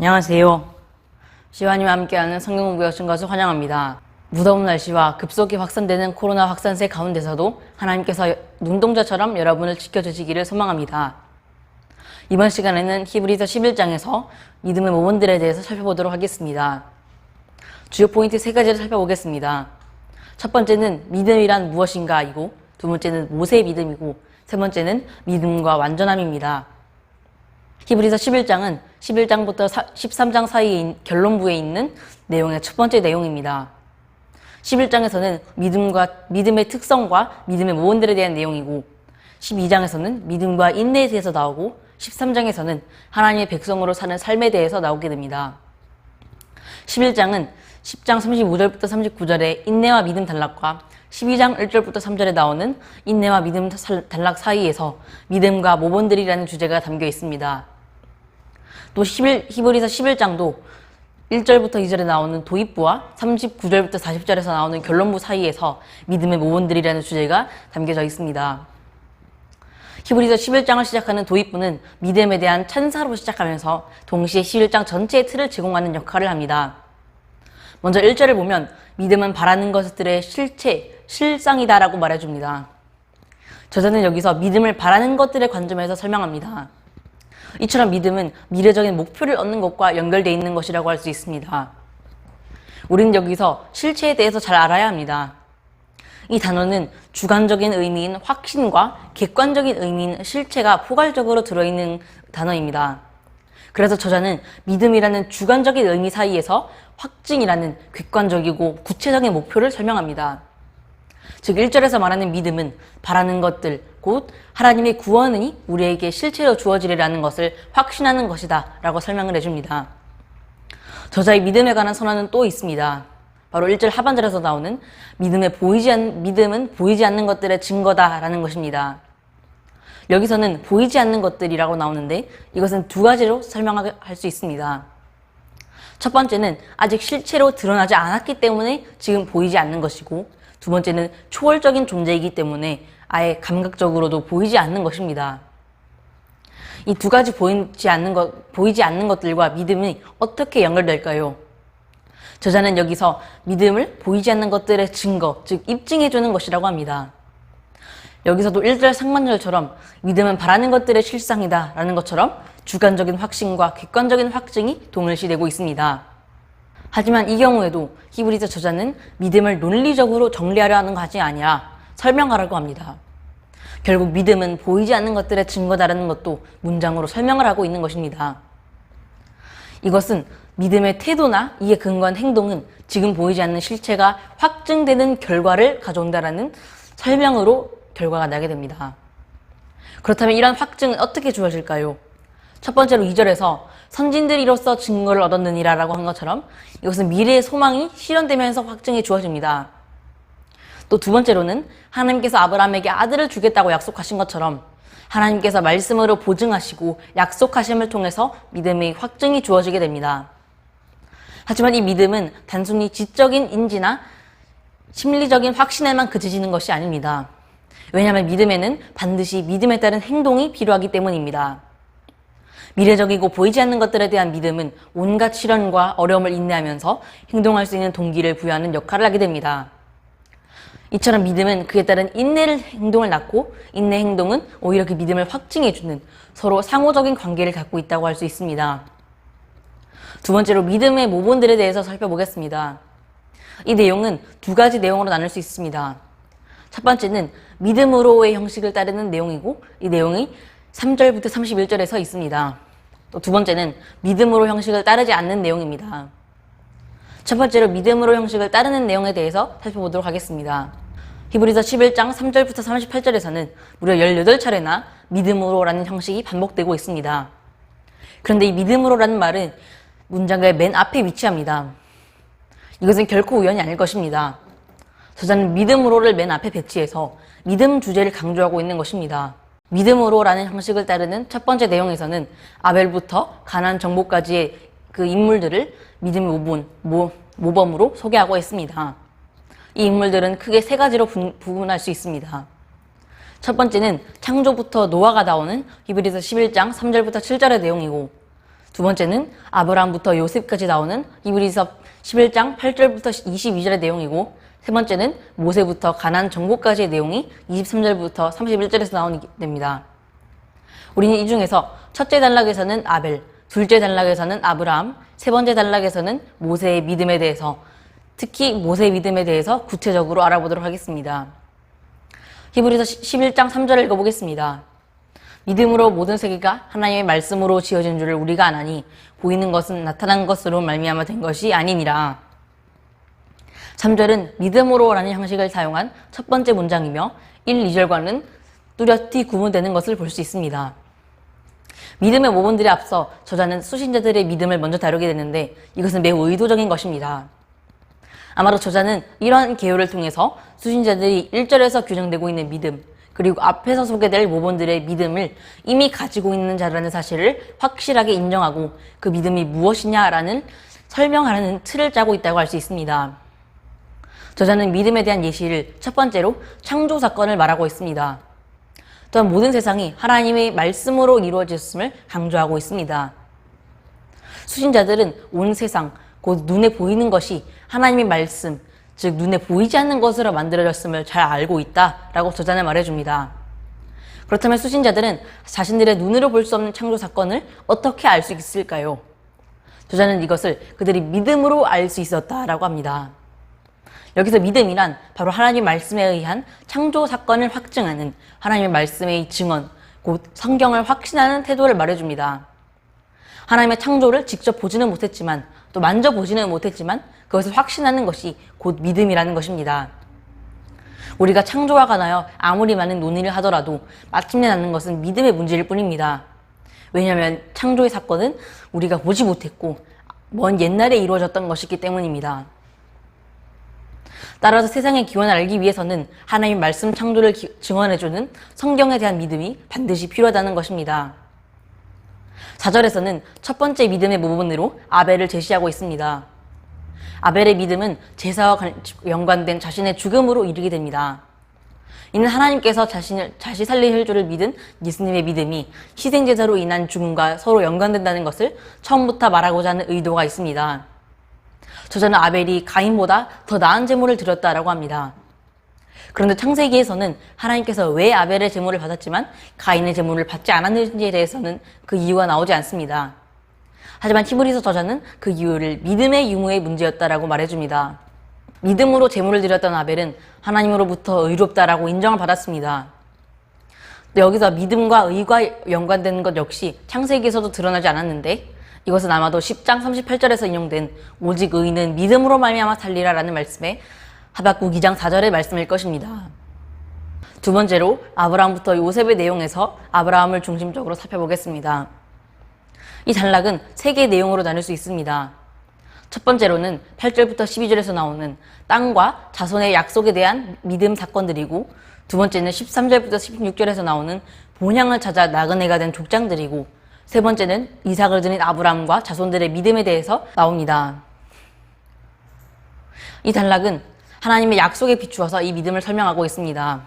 안녕하세요. 시와님과 함께하는 성경 공부 여신 것을 환영합니다. 무더운 날씨와 급속히 확산되는 코로나 확산세 가운데서도 하나님께서 눈동자처럼 여러분을 지켜주시기를 소망합니다. 이번 시간에는 히브리서 11장에서 믿음의 모범들에 대해서 살펴보도록 하겠습니다. 주요 포인트 3가지를 살펴보겠습니다. 첫 번째는 믿음이란 무엇인가 이고, 두 번째는 모세의 믿음이고, 세 번째는 믿음과 완전함입니다. 히브리서 11장은 11장부터 13장 사이에 결론부에 있는 내용의 첫 번째 내용입니다. 11장에서는 믿음의 특성과 믿음의 모범들에 대한 내용이고, 12장에서는 믿음과 인내에 대해서 나오고, 13장에서는 하나님의 백성으로 사는 삶에 대해서 나오게 됩니다. 11장은 10장 35절부터 39절에 인내와 믿음 단락과 12장 1절부터 3절에 나오는 인내와 믿음 단락 사이에서 믿음과 모범들이라는 주제가 담겨 있습니다. 또 히브리서 11장도 1절부터 2절에 나오는 도입부와 39절부터 40절에서 나오는 결론부 사이에서 믿음의 모범들이라는 주제가 담겨져 있습니다. 히브리서 11장을 시작하는 도입부는 믿음에 대한 찬사로 시작하면서 동시에 11장 전체의 틀을 제공하는 역할을 합니다. 먼저 1절을 보면 믿음은 바라는 것들의 실상이다라고 말해줍니다. 저자는 여기서 믿음을 바라는 것들의 관점에서 설명합니다. 이처럼 믿음은 미래적인 목표를 얻는 것과 연결되어 있는 것이라고 할 수 있습니다. 우리는 여기서 실체에 대해서 잘 알아야 합니다. 이 단어는 주관적인 의미인 확신과 객관적인 의미인 실체가 포괄적으로 들어있는 단어입니다. 그래서 저자는 믿음이라는 주관적인 의미 사이에서 확증이라는 객관적이고 구체적인 목표를 설명합니다. 즉 1절에서 말하는 믿음은 바라는 것들, 곧 하나님의 구원이 우리에게 실체로 주어지리라는 것을 확신하는 것이다 라고 설명을 해줍니다. 저자의 믿음에 관한 선언은 또 있습니다. 바로 1절 하반절에서 나오는 믿음은 보이지 않는 것들의 증거다 라는 것입니다. 여기서는 보이지 않는 것들이라고 나오는데 이것은 두 가지로 설명할 수 있습니다. 첫 번째는 아직 실체로 드러나지 않았기 때문에 지금 보이지 않는 것이고, 두 번째는 초월적인 존재이기 때문에 아예 감각적으로도 보이지 않는 것입니다. 이 두 가지 보이지 않는 것들과 믿음이 어떻게 연결될까요? 저자는 여기서 믿음을 보이지 않는 것들의 증거, 즉 입증해주는 것이라고 합니다. 여기서도 1절 상반절처럼 믿음은 바라는 것들의 실상이다 라는 것처럼 주관적인 확신과 객관적인 확증이 동일시되고 있습니다. 하지만 이 경우에도 히브리서 저자는 믿음을 논리적으로 정리하려 하는 것이 아니라 설명하라고 합니다. 결국 믿음은 보이지 않는 것들의 증거다라는 것도 문장으로 설명을 하고 있는 것입니다. 이것은 믿음의 태도나 이에 근거한 행동은 지금 보이지 않는 실체가 확증되는 결과를 가져온다라는 설명으로 결과가 나게 됩니다. 그렇다면 이러한 확증은 어떻게 주어질까요? 첫 번째로 2절에서 선진들이로서 증거를 얻었느니라 라고 한 것처럼 이것은 미래의 소망이 실현되면서 확증이 주어집니다. 또 두 번째로는 하나님께서 아브라함에게 아들을 주겠다고 약속하신 것처럼 하나님께서 말씀으로 보증하시고 약속하심을 통해서 믿음의 확증이 주어지게 됩니다. 하지만 이 믿음은 단순히 지적인 인지나 심리적인 확신에만 그쳐지는 것이 아닙니다. 왜냐하면 믿음에는 반드시 믿음에 따른 행동이 필요하기 때문입니다. 미래적이고 보이지 않는 것들에 대한 믿음은 온갖 시련과 어려움을 인내하면서 행동할 수 있는 동기를 부여하는 역할을 하게 됩니다. 이처럼 믿음은 그에 따른 행동을 낳고 인내 행동은 오히려 그 믿음을 확증해주는 서로 상호적인 관계를 갖고 있다고 할 수 있습니다. 두 번째로 믿음의 모본들에 대해서 살펴보겠습니다. 이 내용은 두 가지 내용으로 나눌 수 있습니다. 첫 번째는 믿음으로의 형식을 따르는 내용이고 이 내용이 3절부터 31절에 있습니다. 또 두 번째는 믿음으로 형식을 따르지 않는 내용입니다. 첫 번째로 믿음으로 형식을 따르는 내용에 대해서 살펴보도록 하겠습니다. 히브리서 11장 3절부터 38절에서는 무려 18차례나 믿음으로라는 형식이 반복되고 있습니다. 그런데 이 믿음으로라는 말은 문장의 맨 앞에 위치합니다. 이것은 결코 우연이 아닐 것입니다. 저자는 믿음으로를 맨 앞에 배치해서 믿음 주제를 강조하고 있는 것입니다. 믿음으로라는 형식을 따르는 첫 번째 내용에서는 아벨부터 가나안 정복까지의 그 인물들을 믿음의 모범으로 소개하고 있습니다. 이 인물들은 크게 세 가지로 구분할 수 있습니다. 첫 번째는 창조부터 노아가 나오는 히브리서 11장 3절부터 7절의 내용이고, 두 번째는 아브라함부터 요셉까지 나오는 히브리서 11장 8절부터 22절의 내용이고, 세 번째는 모세부터 가나안 정복까지의 내용이 23절부터 31절에서 나오게 됩니다. 우리는 이 중에서 첫째 단락에서는 아벨, 둘째 단락에서는 아브라함, 세 번째 단락에서는 모세의 믿음에 대해서, 특히 모세의 믿음에 대해서 구체적으로 알아보도록 하겠습니다. 히브리서 11장 3절을 읽어보겠습니다. 믿음으로 모든 세계가 하나님의 말씀으로 지어진 줄을 우리가 아나니 보이는 것은 나타난 것으로 말미암아 된 것이 아니니라. 3절은 믿음으로라는 형식을 사용한 첫 번째 문장이며 1, 2절과는 뚜렷이 구분되는 것을 볼 수 있습니다. 믿음의 모범들에 앞서 저자는 수신자들의 믿음을 먼저 다루게 되는데, 이것은 매우 의도적인 것입니다. 아마도 저자는 이러한 개요를 통해서 수신자들이 1절에서 규정되고 있는 믿음, 그리고 앞에서 소개될 모범들의 믿음을 이미 가지고 있는 자라는 사실을 확실하게 인정하고 그 믿음이 무엇이냐라는 설명하는 틀을 짜고 있다고 할 수 있습니다. 저자는 믿음에 대한 예시를 첫 번째로 창조 사건을 말하고 있습니다. 또한 모든 세상이 하나님의 말씀으로 이루어졌음을 강조하고 있습니다. 수신자들은 온 세상, 곧 눈에 보이는 것이 하나님의 말씀, 즉 눈에 보이지 않는 것으로 만들어졌음을 잘 알고 있다라고 저자는 말해줍니다. 그렇다면 수신자들은 자신들의 눈으로 볼 수 없는 창조 사건을 어떻게 알 수 있을까요? 저자는 이것을 그들이 믿음으로 알 수 있었다라고 합니다. 여기서 믿음이란 바로 하나님의 말씀에 의한 창조 사건을 확증하는 하나님의 말씀의 증언, 곧 성경을 확신하는 태도를 말해줍니다. 하나님의 창조를 직접 보지는 못했지만, 또 만져보지는 못했지만 그것을 확신하는 것이 곧 믿음이라는 것입니다. 우리가 창조와 관하여 아무리 많은 논의를 하더라도 마침내 낳는 것은 믿음의 문제일 뿐입니다. 왜냐하면 창조의 사건은 우리가 보지 못했고 먼 옛날에 이루어졌던 것이기 때문입니다. 따라서 세상의 기원을 알기 위해서는 하나님의 말씀 창조를 증언해주는 성경에 대한 믿음이 반드시 필요하다는 것입니다. 4절에서는 첫 번째 믿음의 모범으로 아벨을 제시하고 있습니다. 아벨의 믿음은 제사와 연관된 자신의 죽음으로 이르게 됩니다. 이는 하나님께서 자신 살리실 줄을 믿은 예수님의 믿음이 희생제사로 인한 죽음과 서로 연관된다는 것을 처음부터 말하고자 하는 의도가 있습니다. 저자는 아벨이 가인보다 더 나은 제물을 드렸다라고 합니다. 그런데 창세기에서는 하나님께서 왜 아벨의 제물을 받았지만 가인의 제물을 받지 않았는지에 대해서는 그 이유가 나오지 않습니다. 하지만 히브리서 저자는 그 이유를 믿음의 유무의 문제였다라고 말해줍니다. 믿음으로 제물을 드렸던 아벨은 하나님으로부터 의롭다라고 인정을 받았습니다. 여기서 믿음과 의가 연관되는 것 역시 창세기에서도 드러나지 않았는데, 이것은 아마도 10장 38절에서 인용된 오직 의인은 믿음으로 말미암아 살리라 라는 말씀에 하박국 2장 4절의 말씀일 것입니다. 두 번째로 아브라함부터 요셉의 내용에서 아브라함을 중심적으로 살펴보겠습니다. 이 단락은 세 개의 내용으로 나눌 수 있습니다. 첫 번째로는 8절부터 12절에서 나오는 땅과 자손의 약속에 대한 믿음 사건들이고, 두 번째는 13절부터 16절에서 나오는 본향을 찾아 나그네가 된 족장들이고, 세 번째는 이삭을 드린 아브라함과 자손들의 믿음에 대해서 나옵니다. 이 단락은 하나님의 약속에 비추어서 이 믿음을 설명하고 있습니다.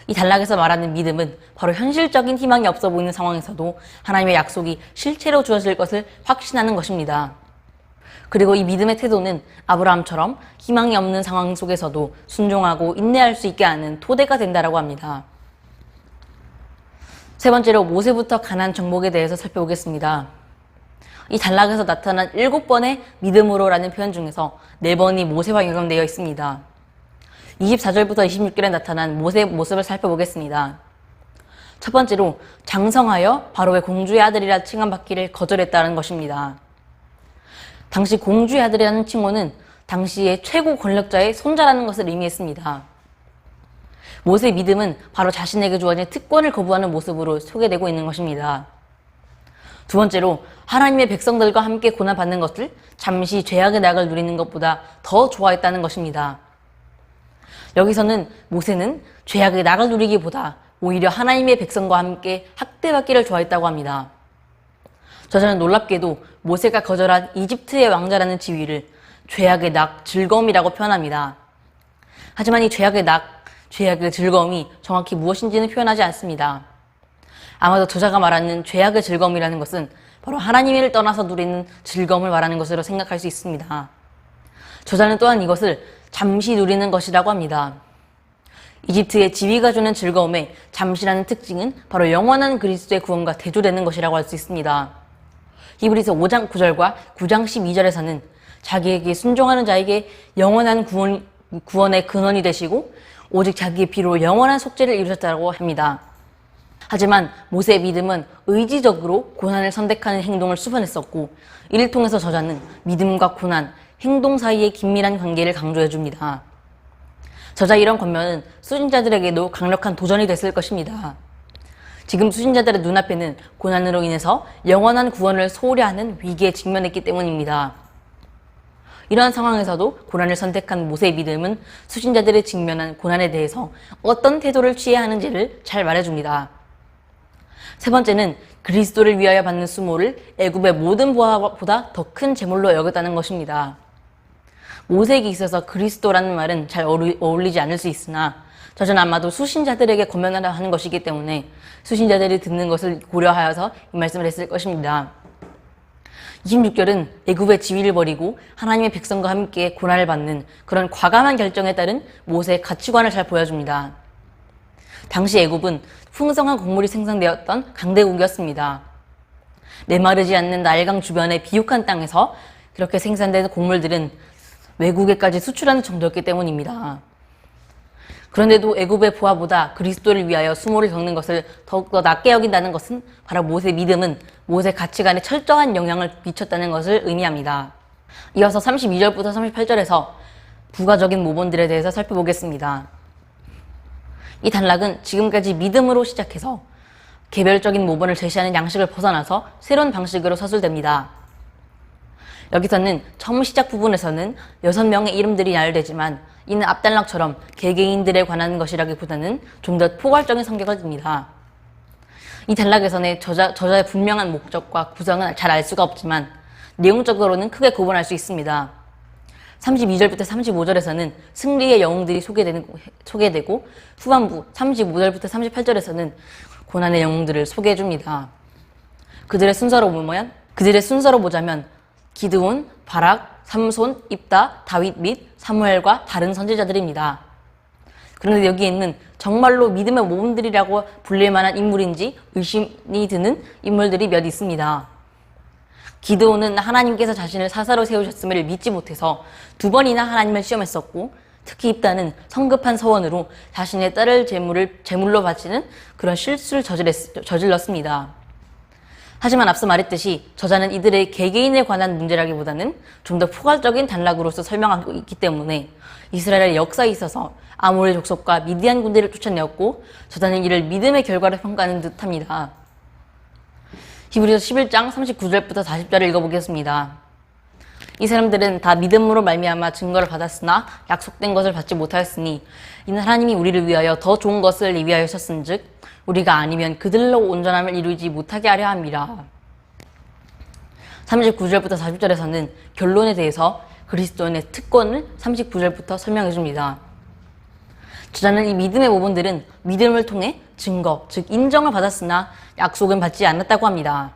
이 단락에서 말하는 믿음은 바로 현실적인 희망이 없어 보이는 상황에서도 하나님의 약속이 실체로 주어질 것을 확신하는 것입니다. 그리고 이 믿음의 태도는 아브라함처럼 희망이 없는 상황 속에서도 순종하고 인내할 수 있게 하는 토대가 된다고 합니다. 세 번째로 모세부터 가나안 정복에 대해서 살펴보겠습니다. 이 단락에서 나타난 7번의 믿음으로라는 표현 중에서 4번이 모세와 연관되어 있습니다. 24절부터 26절에 나타난 모세의 모습을 살펴보겠습니다. 첫 번째로 장성하여 바로의 공주의 아들이라 칭함받기를 거절했다는 것입니다. 당시 공주의 아들이라는 칭호는 당시의 최고 권력자의 손자라는 것을 의미했습니다. 모세의 믿음은 바로 자신에게 주어진 특권을 거부하는 모습으로 소개되고 있는 것입니다. 두 번째로 하나님의 백성들과 함께 고난받는 것을 잠시 죄악의 낙을 누리는 것보다 더 좋아했다는 것입니다. 여기서는 모세는 죄악의 낙을 누리기보다 오히려 하나님의 백성과 함께 학대받기를 좋아했다고 합니다. 저자는 놀랍게도 모세가 거절한 이집트의 왕자라는 지위를 죄악의 낙, 즐거움이라고 표현합니다. 하지만 이 죄악의 낙, 죄악의 즐거움이 정확히 무엇인지는 표현하지 않습니다. 아마도 저자가 말하는 죄악의 즐거움이라는 것은 바로 하나님을 떠나서 누리는 즐거움을 말하는 것으로 생각할 수 있습니다. 저자는 또한 이것을 잠시 누리는 것이라고 합니다. 이집트의 지위가 주는 즐거움에 잠시라는 특징은 바로 영원한 그리스도의 구원과 대조되는 것이라고 할 수 있습니다. 히브리서 5장 9절과 9장 12절에서는 자기에게 순종하는 자에게 영원한 구원의 근원이 되시고 오직 자기의 피로 영원한 속죄를 이루셨다고 합니다. 하지만 모세의 믿음은 의지적으로 고난을 선택하는 행동을 수반했었고, 이를 통해서 저자는 믿음과 고난, 행동 사이의 긴밀한 관계를 강조해 줍니다. 저자의 이런 권면은 수신자들에게도 강력한 도전이 됐을 것입니다. 지금 수신자들의 눈앞에는 고난으로 인해서 영원한 구원을 소홀히 하는 위기에 직면했기 때문입니다. 이러한 상황에서도 고난을 선택한 모세의 믿음은 수신자들이 직면한 고난에 대해서 어떤 태도를 취해야 하는지를 잘 말해줍니다. 세 번째는 그리스도를 위하여 받는 수모를 애굽의 모든 보화보다 더 큰 재물로 여겼다는 것입니다. 모세에게 있어서 그리스도라는 말은 잘 어울리지 않을 수 있으나 저자는 아마도 수신자들에게 권면하려 하는 것이기 때문에 수신자들이 듣는 것을 고려하여서 이 말씀을 했을 것입니다. 26절은 애굽의 지위를 버리고 하나님의 백성과 함께 고난을 받는 그런 과감한 결정에 따른 모세의 가치관을 잘 보여줍니다. 당시 애굽은 풍성한 곡물이 생산되었던 강대국이었습니다. 메마르지 않는 나일강 주변의 비옥한 땅에서 그렇게 생산되는 곡물들은 외국에까지 수출하는 정도였기 때문입니다. 그런데도 애굽의 부하보다 그리스도를 위하여 수모를 겪는 것을 더욱더 낮게 여긴다는 것은 바로 모세의 믿음은 모세 가치관에 철저한 영향을 미쳤다는 것을 의미합니다. 이어서 32절부터 38절에서 부가적인 모본들에 대해서 살펴보겠습니다. 이 단락은 지금까지 믿음으로 시작해서 개별적인 모본을 제시하는 양식을 벗어나서 새로운 방식으로 서술됩니다. 여기서는 처음 시작 부분에서는 6명의 이름들이 나열되지만 이는 앞단락처럼 개개인들에 관한 것이라기보다는 좀 더 포괄적인 성격을 띱니다. 이 단락에서는 저자의 분명한 목적과 구성은 잘 알 수가 없지만 내용적으로는 크게 구분할 수 있습니다. 32절부터 35절에서는 승리의 영웅들이 소개되고 후반부 35절부터 38절에서는 고난의 영웅들을 소개해줍니다. 그들의 순서로 보자면 기드온, 바락, 삼손, 입다, 다윗 및 사무엘과 다른 선지자들입니다. 그런데 여기에 있는 정말로 믿음의 모범들이라고 불릴 만한 인물인지 의심이 드는 인물들이 몇 있습니다. 기드온은 하나님께서 자신을 사사로 세우셨음을 믿지 못해서 2번이나 하나님을 시험했었고, 특히 입다는 성급한 서원으로 자신의 딸을 제물로 바치는 그런 실수를 저질렀습니다. 하지만 앞서 말했듯이 저자는 이들의 개개인에 관한 문제라기보다는 좀 더 포괄적인 단락으로서 설명하고 있기 때문에 이스라엘의 역사에 있어서 아모리 족속과 미디안 군대를 쫓아내었고, 저자는 이를 믿음의 결과로 평가하는 듯합니다. 히브리서 11장 39절부터 40절을 읽어보겠습니다. 이 사람들은 다 믿음으로 말미암아 증거를 받았으나 약속된 것을 받지 못하였으니 이는 하나님이 우리를 위하여 더 좋은 것을 예비하여 셨은즉 우리가 아니면 그들로 온전함을 이루지 못하게 하려 함이라. 39절부터 40절에서는 결론에 대해서 그리스도인의 특권을 39절부터 설명해 줍니다. 저자는 이 믿음의 모본들은 믿음을 통해 증거, 즉 인정을 받았으나 약속은 받지 않았다고 합니다.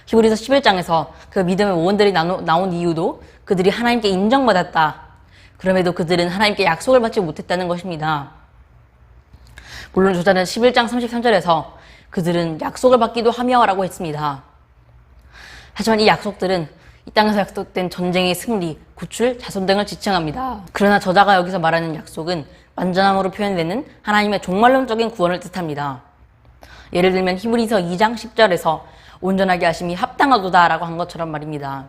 히브리서 11장에서 그 믿음의 모본들이 나온 이유도 그들이 하나님께 인정받았다. 그럼에도 그들은 하나님께 약속을 받지 못했다는 것입니다. 물론 저자는 11장 33절에서 그들은 약속을 받기도 하며 라고 했습니다. 하지만 이 약속들은 이 땅에서 약속된 전쟁의 승리, 구출, 자손 등을 지칭합니다. 그러나 저자가 여기서 말하는 약속은 완전함으로 표현되는 하나님의 종말론적인 구원을 뜻합니다. 예를 들면 히브리서 2장 10절에서 온전하게 하심이 합당하도다 라고 한 것처럼 말입니다.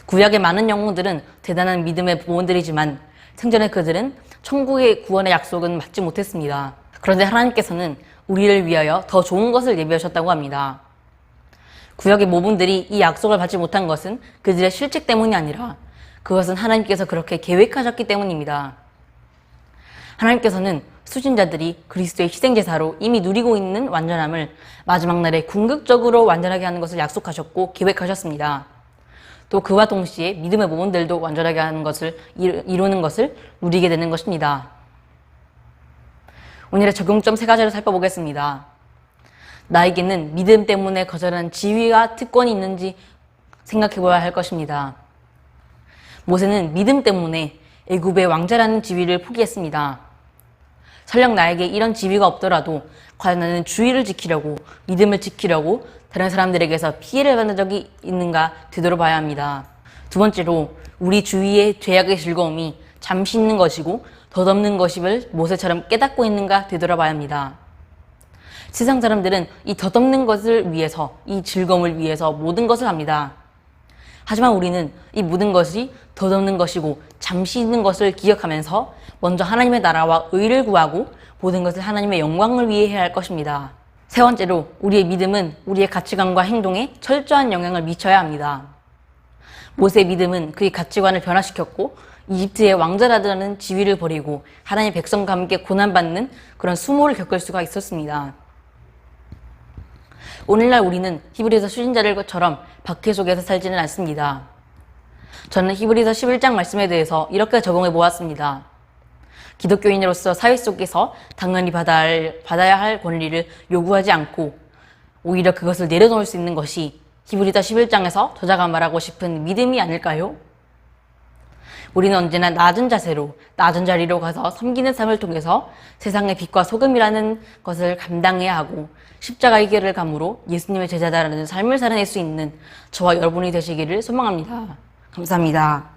구약의 많은 영웅들은 대단한 믿음의 모범들이지만 생전에 그들은 천국의 구원의 약속은 받지 못했습니다. 그런데 하나님께서는 우리를 위하여 더 좋은 것을 예비하셨다고 합니다. 구약의 모범들이 이 약속을 받지 못한 것은 그들의 실책 때문이 아니라 그것은 하나님께서 그렇게 계획하셨기 때문입니다. 하나님께서는 수신자들이 그리스도의 희생제사로 이미 누리고 있는 완전함을 마지막 날에 궁극적으로 완전하게 하는 것을 약속하셨고 계획하셨습니다. 또 그와 동시에 믿음의 모범들도 완전하게 하는 것을 이루는 것을 누리게 되는 것입니다. 오늘의 적용점 3가지를 살펴보겠습니다. 나에게는 믿음 때문에 거절한 지위와 특권이 있는지 생각해 봐야 할 것입니다. 모세는 믿음 때문에 애굽의 왕자라는 지위를 포기했습니다. 설령 나에게 이런 지위가 없더라도 과연 나는 주의를 지키려고, 믿음을 지키려고 다른 사람들에게서 피해를 받는 적이 있는가 되돌아봐야 합니다. 두 번째로, 우리 주위의 죄악의 즐거움이 잠시 있는 것이고 덧없는 것임을 모세처럼 깨닫고 있는가 되돌아봐야 합니다. 세상 사람들은 이 덧없는 것을 위해서, 이 즐거움을 위해서 모든 것을 합니다. 하지만 우리는 이 모든 것이 덧없는 것이고 잠시 있는 것을 기억하면서 먼저 하나님의 나라와 의를 구하고 모든 것을 하나님의 영광을 위해 해야 할 것입니다. 세 번째로, 우리의 믿음은 우리의 가치관과 행동에 철저한 영향을 미쳐야 합니다. 모세의 믿음은 그의 가치관을 변화시켰고 이집트의 왕자라는 지위를 버리고 하나님의 백성과 함께 고난받는 그런 수모를 겪을 수가 있었습니다. 오늘날 우리는 히브리서 수신자들처럼 박해 속에서 살지는 않습니다. 저는 히브리서 11장 말씀에 대해서 이렇게 적용해 보았습니다. 기독교인으로서 사회 속에서 당연히 받아야 할 권리를 요구하지 않고 오히려 그것을 내려놓을 수 있는 것이 히브리서 11장에서 저자가 말하고 싶은 믿음이 아닐까요? 우리는 언제나 낮은 자세로, 낮은 자리로 가서 섬기는 삶을 통해서 세상의 빛과 소금이라는 것을 감당해야 하고 십자가의 길을 감으로 예수님의 제자다라는 삶을 살아낼 수 있는 저와 여러분이 되시기를 소망합니다. 감사합니다.